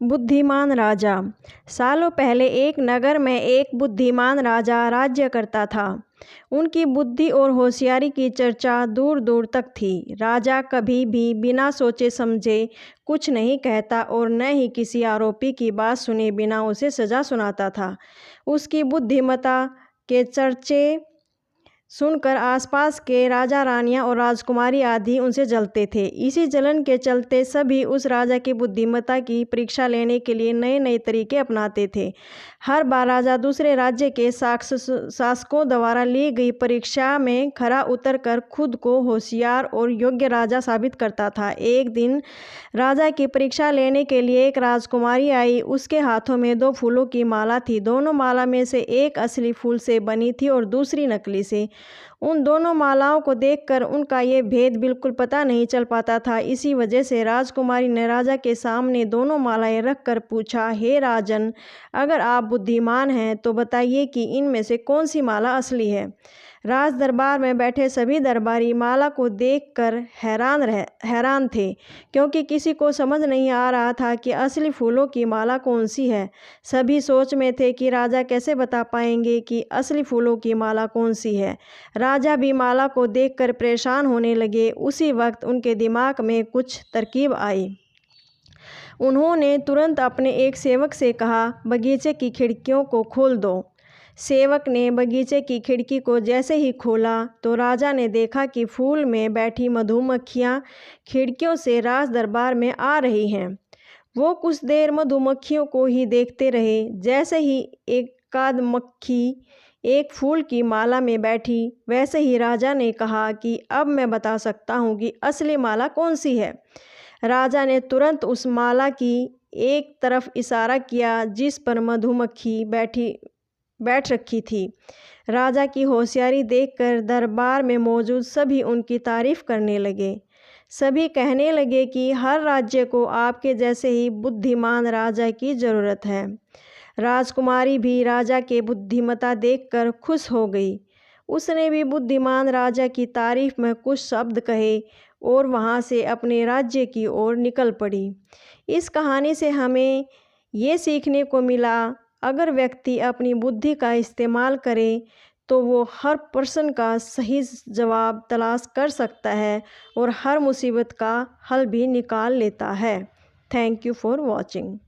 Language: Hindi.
बुद्धिमान राजा। सालों पहले एक नगर में एक बुद्धिमान राजा राज्य करता था। उनकी बुद्धि और होशियारी की चर्चा दूर दूर तक थी। राजा कभी भी बिना सोचे समझे कुछ नहीं कहता और न ही किसी आरोपी की बात सुने बिना उसे सज़ा सुनाता था। उसकी बुद्धिमत्ता के चर्चे सुनकर आसपास के राजा रानियां और राजकुमारी आदि उनसे जलते थे। इसी जलन के चलते सभी उस राजा की बुद्धिमत्ता की परीक्षा लेने के लिए नए नए तरीके अपनाते थे। हर बार राजा दूसरे राज्य के शासकों द्वारा ली गई परीक्षा में खरा उतरकर खुद को होशियार और योग्य राजा साबित करता था। एक दिन राजा की परीक्षा लेने के लिए एक राजकुमारी आई। उसके हाथों में 2 फूलों की माला थी। दोनों माला में से एक असली फूल से बनी थी और दूसरी नकली से। उन दोनों मालाओं को देखकर उनका ये भेद बिल्कुल पता नहीं चल पाता था। इसी वजह से राजकुमारी ने राजा के सामने दोनों मालाएं रखकर पूछा, हे राजन, अगर आप बुद्धिमान हैं तो बताइए कि इनमें से कौन सी माला असली है। राज दरबार में बैठे सभी दरबारी माला को देखकर हैरान थे, क्योंकि किसी को समझ नहीं आ रहा था कि असली फूलों की माला कौन सी है। सभी सोच में थे कि राजा कैसे बता पाएंगे कि असली फूलों की माला कौन सी है। राजा भी माला को देखकर परेशान होने लगे। उसी वक्त उनके दिमाग में कुछ तरकीब आई। उन्होंने तुरंत अपने एक सेवक से कहा, बगीचे की खिड़कियों को खोल दो। सेवक ने बगीचे की खिड़की को जैसे ही खोला तो राजा ने देखा कि फूल में बैठी मधुमक्खियां खिड़कियों से राज दरबार में आ रही हैं। वो कुछ देर मधुमक्खियों को ही देखते रहे। जैसे ही एकाध मक्खी एक फूल की माला में बैठी, वैसे ही राजा ने कहा कि अब मैं बता सकता हूँ कि असली माला कौन सी है। राजा ने तुरंत उस माला की एक तरफ इशारा किया जिस पर मधुमक्खी बैठ रखी थी। राजा की होशियारी देखकर दरबार में मौजूद सभी उनकी तारीफ करने लगे। सभी कहने लगे कि हर राज्य को आपके जैसे ही बुद्धिमान राजा की ज़रूरत है। राजकुमारी भी राजा के बुद्धिमत्ता देखकर खुश हो गई। उसने भी बुद्धिमान राजा की तारीफ में कुछ शब्द कहे और वहाँ से अपने राज्य की ओर निकल पड़ी। इस कहानी से हमें ये सीखने को मिला, अगर व्यक्ति अपनी बुद्धि का इस्तेमाल करे तो वो हर प्रश्न का सही जवाब तलाश कर सकता है और हर मुसीबत का हल भी निकाल लेता है। Thank you for watching.